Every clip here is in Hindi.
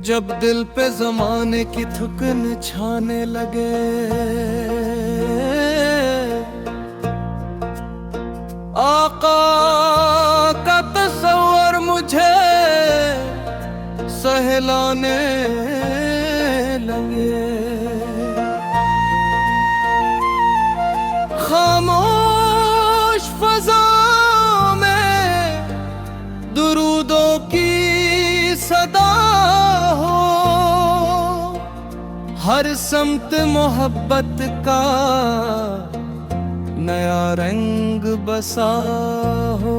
जब दिल पे जमाने की थुकन छाने लगे, आका का तस्वर मुझे सहलाने लगे। खामोश फजा में दुरूदों की सदा हो, हर समत मोहब्बत का नया रंग बसा हो।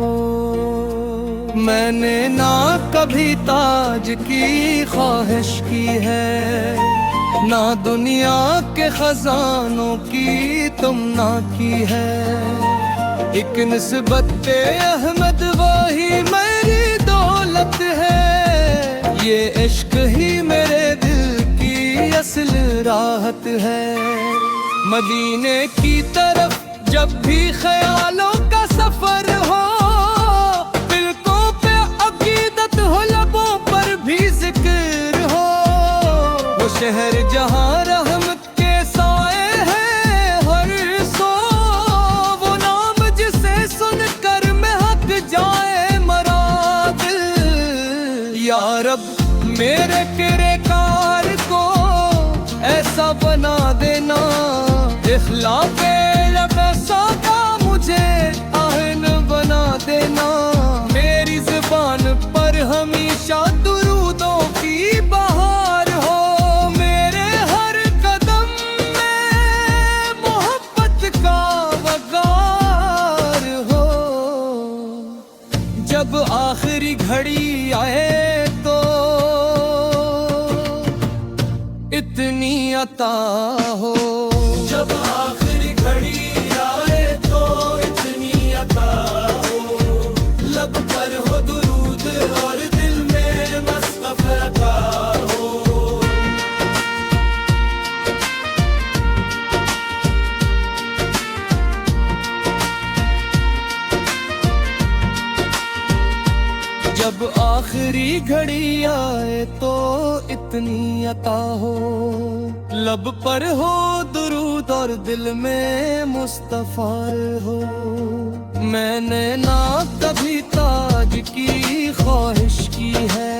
मैंने ना कभी ताज की ख्वाहिश की है, ना दुनिया के खजानों की तुमना की है। एक निस्बत अहमद वही मेरी दौलत है, ये इश्क ही मेरे दिल की असल राहत है। मदीने की तरफ जब भी ख्यालों का सफर हो, दिलों पे अकीदत हो, लबों पर भी जिक्र हो। वो शहर जहाँ रहमत के साए हैं हर सो, वो नाम जिसे सुनकर महक जाए मरा दिल। या रब मेरे किरदार को ऐसा बना देना, इखलाक़ लबसा का मुझे आहन बना देना। मेरी ज़ुबान पर हमेशा दुरूदों की बहार हो, मेरे हर कदम में मोहब्बत का वगार हो। जब आखिरी घड़ी आए तो इतनी अता हो, जब आखिरी घड़ी आए तो इतनी अता हो। लब पर हो दुरूद और दिल में मुस्तफा का हो। जब आखिरी घड़ी आए तो इतनी अता हो, लब पर हो दुरूद और दिल में मुस्तफार हो। मैंने ना कभी ताज की ख्वाहिश की है,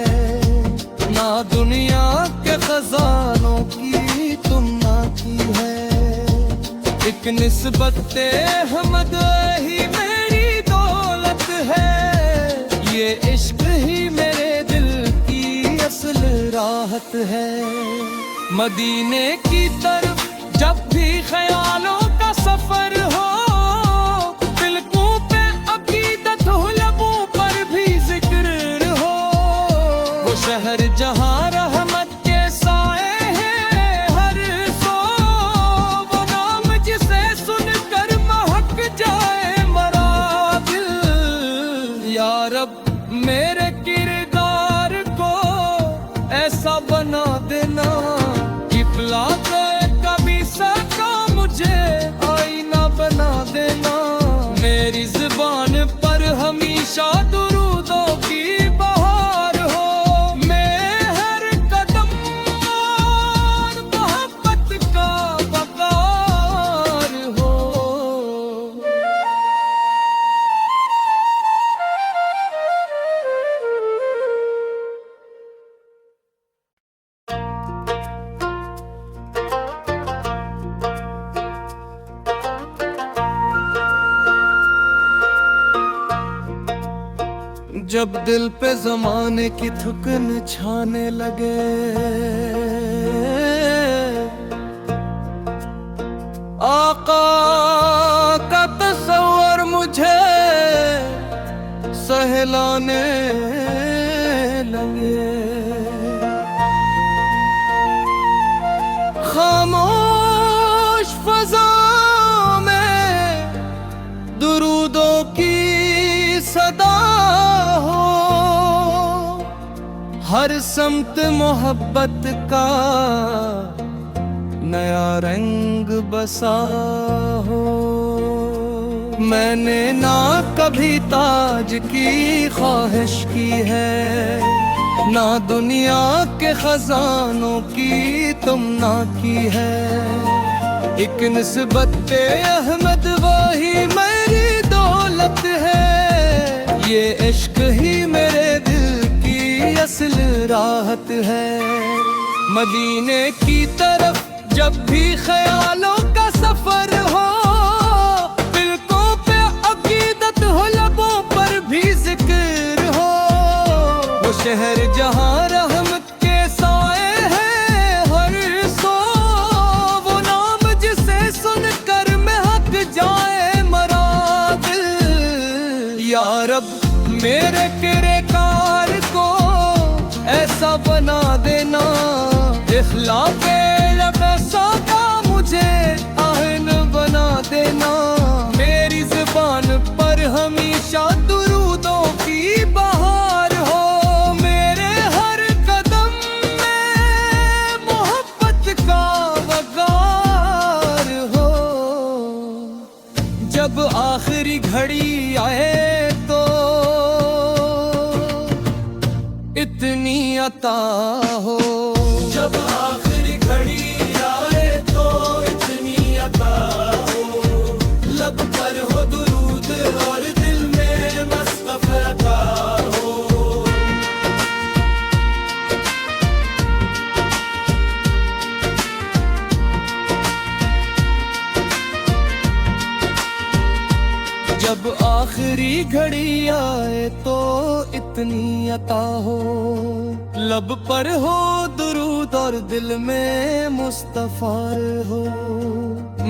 ना दुनिया के खजानों की तुमना की है। एक निस्बत अहमद ही मेरी दौलत है, ये इश्क ही मेरे दिल की असल राहत है। मदीने की तरफ जब भी ख्यालों का सफर हो, दिलों पे अकीदत हो, लबों पर भी जिक्र हो। वो शहर जहाँ रहमत के साए हैं हर सो, वो नाम जिसे सुनकर महक जाए मरा दिल। या रब मेरे किरदार को ऐसा बना देना, इखलाक़ कभी सका मुझे आईना बना देना। मेरी ज़ुबान पर हमेशा दुरूदों की बहार हो, मैं हर कदम और मोहब्बत का वक़ार हो। जब दिल पे जमाने की थुकन छाने लगे, आका का तस्वर मुझे सहलाने लगे। खामोश फजा में दुरूदों की सदा हो, हर समत मोहब्बत का नया रंग बसा हो। मैंने ना कभी ताज की ख्वाहिश की है, ना दुनिया के खजानों की तुमना की है। एक निस्बत पे अहमद वही मेरी दौलत है। ये इश्क ही मेरे दिल की असल राहत है। मदीने की तरफ जब भी ख्यालों का सफर हो, दिलकों पे अकीदत हो, लबों पर भी जिक्र हो। वो शहर जहाँ रहमत के साए हैं हर सो, वो नाम जिसे सुनकर महक जाए मरा दिल। या रब मेरे किरदार को ऐसा बना देना, इखलाक़ लबैसा का मुझे आहिन बना देना। मेरी ज़ुबान पर हमेशा दुरूदों की बहार हो, मेरे हर कदम में मोहब्बत का वगार हो। जब आखिरी घड़ी आए तो इतनी अता हो। जब आखिरी घड़ी आए तो इतनी अता हो। लब पर हो दुरूद और दिल में मुस्तफ़ा का हो। जब आखिरी घड़ी आए तो इतनी अता हो। लब पर हो दुरूद और दिल में मुस्तफ़ा हो।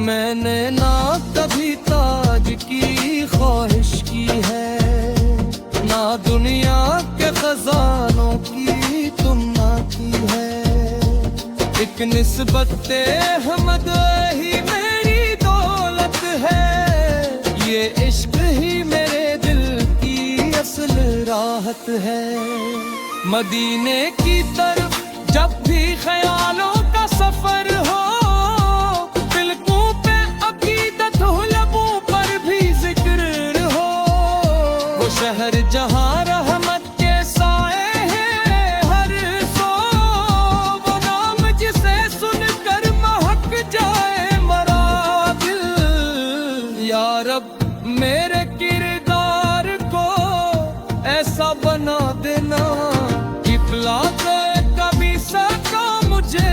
मैंने ना कभी ताज की ख्वाहिश की है, ना दुनिया के खजानों की तुमना की है। एक निस्बत अहमद ही मेरी दौलत है। ये इश्क ही मेरे दिल की असल राहत है। मदीने की तरफ जब भी ख्यालों का सफर हो, दिलकों पे अकीदत हो, लबों पर भी जिक्र हो। वो शहर जहाँ रहमत के साए हैं हर सो, वो नाम जिसे सुनकर महक जाए मरा दिल। या रब मेरे किरदार को ऐसा बना देना, इखलाक़ कभी सका मुझे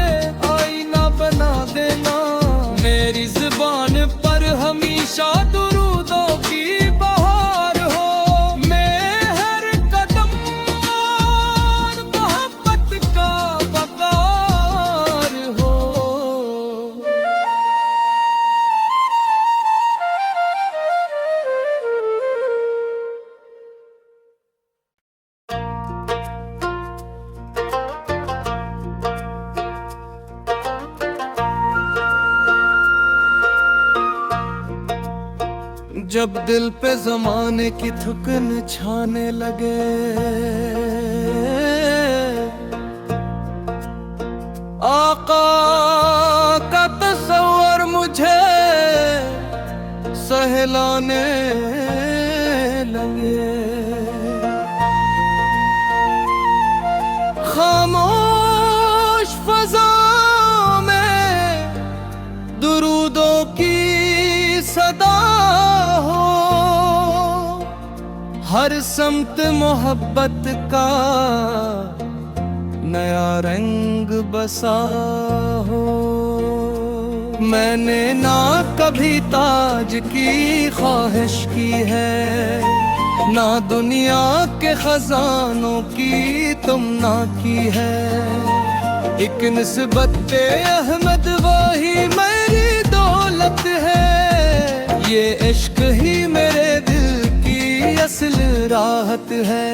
आईना बना देना। मेरी ज़ुबान पर हमेशा दुरूदों की बहार हो, मैं हर कदम और मोहब्बत का वक़ार हो। जब दिल पे ज़माने की थुकन छाने लगे, आका का तस्वर मुझे सहलाने लगे। खामोश फ़ज़ा में दुरूदों की सदा हो, हर समत मोहब्बत का नया रंग बसा हो। मैंने ना कभी ताज की ख्वाहिश की है, ना दुनिया के खजानों की तुमना की है। एक निस्बत पे अहमद वही मेरी दौलत है। ये इश्क ही मेरे दिल की असल राहत है।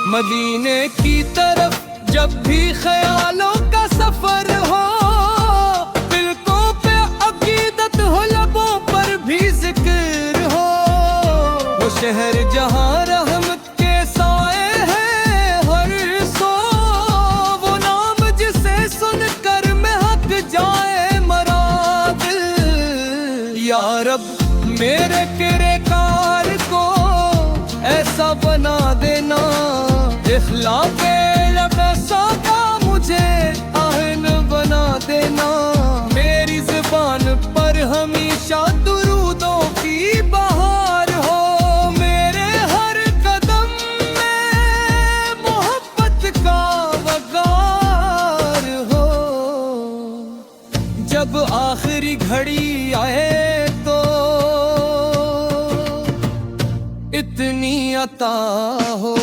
मदीने की तरफ जब भी ख्यालों का सफर हो, दिलकों पे अकीदत हो, लबों पर भी जिक्र हो। वो शहर जहाँ रहमत के साए हैं हर सो, वो नाम जिसे सुनकर महक जाए मरा दिल। या रब मेरे किरदार को ऐसा बना देना, इखलाक़ आखिरी घड़ी आए तो इतनी अता हो।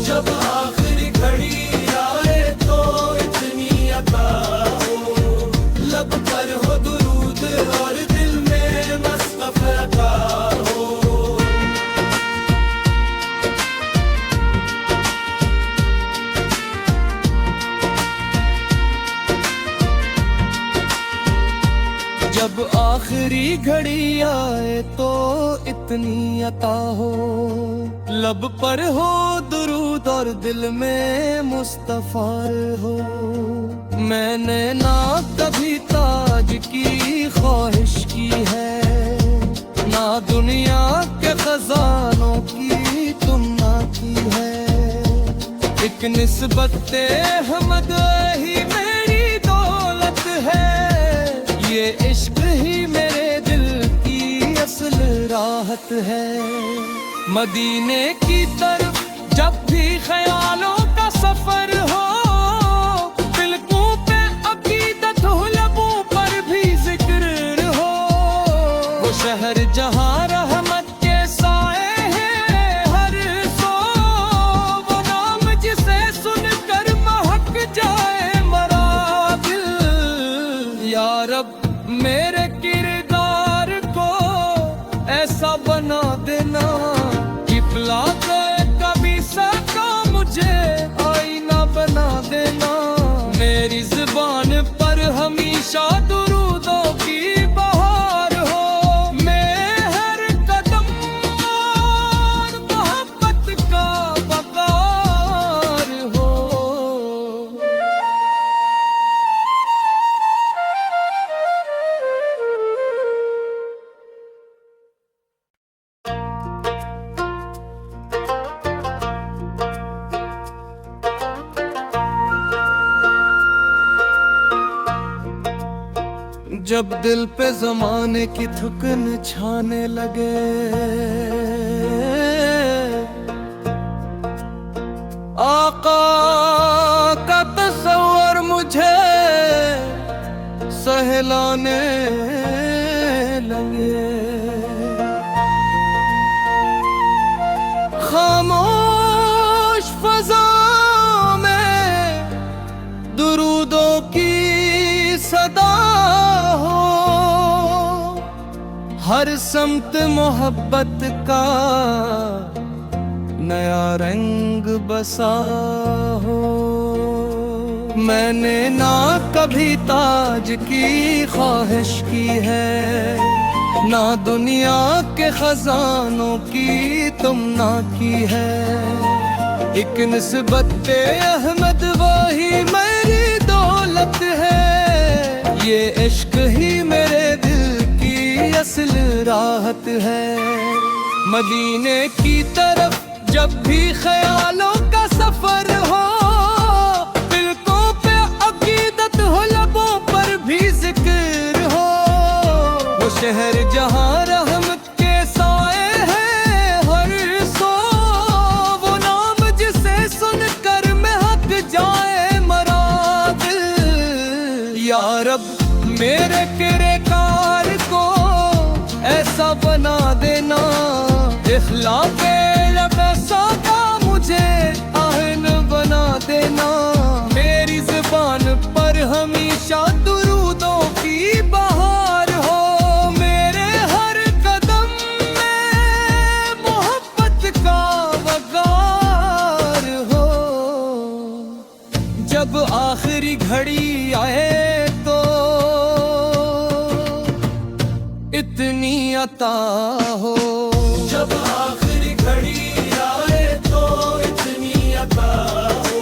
जब आखिरी घड़ी आए तो इतनी अता हो, लब पर हो दुरूद और दिल में मुस्तफा का हो। जब आखिरी घड़ी आए तो इतनी अता हो, लब पर हो दुरूद और दिल में मुस्तफा हो। मैंने ना कभी ताज की ख्वाहिश की है, ना दुनिया के खजानों की तुमना की है। एक निस्बत अहमद ही मेरी दौलत है, ये इश्क ही मेरे दिल की असल राहत है। मदीने की तरफ जब भी ख्यालों का सफर हो, दिलकों पे अकीदत हो, लबों पर भी जिक्र हो। वो शहर जहाँ रहमत के साए हैं हर सो, वो नाम जिसे सुनकर महक जाए मरा दिल। या रब मेरे किरदार को ऐसा बना देना, किबला कभी सका मुझे आईना बना देना। मेरी जुबान पर हमेशा दुरूदों की बहार हो, मैं हर कदम और मोहब्बत का वकार हो। जब दिल पे जमाने की थुकन छाने लगे, आका का तस्वर मुझे सहलाने लगे। खामोश फजा में दुरूदों की सदा हो, हर समत मोहब्बत का नया रंग बसा हो। मैंने ना कभी ताज की ख्वाहिश की है, ना दुनिया के खजानों की तुमना की है। एक निस्बत अहमद वही मेरी दौलत है, ये इश्क ही मेरे दिल की असल राहत है। मदीने की तरफ जब भी ख्यालों का सफर हो, दिलकों पे अकीदत हो, लबों पर भी जिक्र हो। वो शहर जहाँ रहमत के साए हैं हर सो, वो नाम जिसे सुनकर महक जाए मरा दिल। या रब मेरे किरदार को ऐसा बना देना, इखलाक़ लबसा का मुझे आहन बना देना। मेरी जुबान पर हमेशा दुरूदों की बहार हो, मेरे हर कदम में मोहब्बत का वकार हो। जब आखिरी घड़ी आए तो इतनी अता हो। जब आखिरी घड़ी आए तो इतनी अता हो,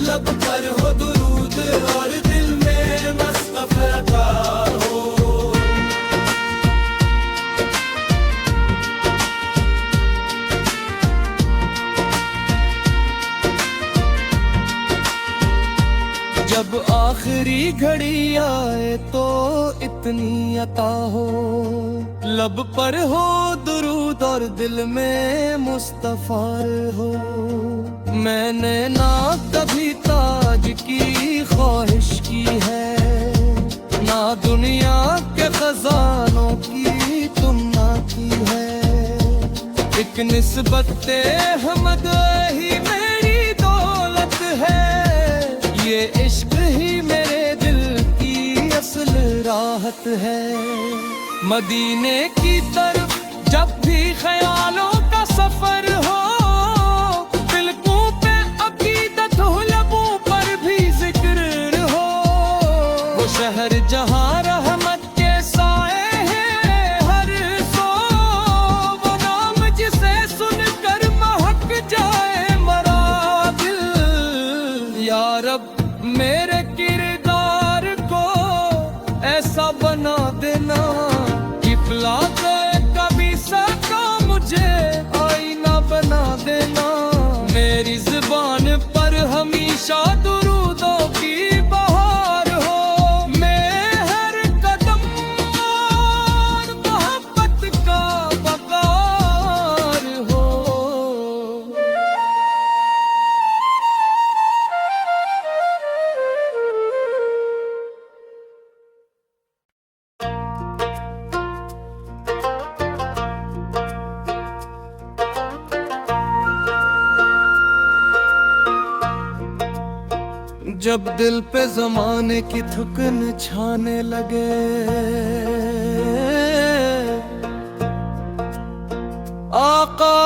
लब पर हो दुरूद और दिल में मुस्तफा का हो। जब आखिरी घड़ी आए तो इतनी अता हो, लब पर हो दुरूद और दिल में मुस्तफा हो। मैंने ना कभी ताज की ख्वाहिश की है, ना दुनिया के खजानों की तुमना की है। एक निस्बत अहमद ही मेरी दौलत है, ये इश्क ही मेरे दिल की असल राहत है। मदीने की तरफ जब भी ख्यालों का सफर हो, दिलकों पे अकीदत हो, लबों पर भी जिक्र हो। वो शहर जहां रहमत के साए हैं हर सो, वो नाम जिसे सुनकर महक जाए मरा दिल। या रब मेरे किरदार को ऐसा बना देना, किबला कभी सका मुझे आईना बना देना। मेरी जुबान पर हमेशा दुरूदों की बहार हो, मैं हर कदम और मोहब्बत का बकार हो। जब दिल पे जमाने की थुकन छाने लगे, आका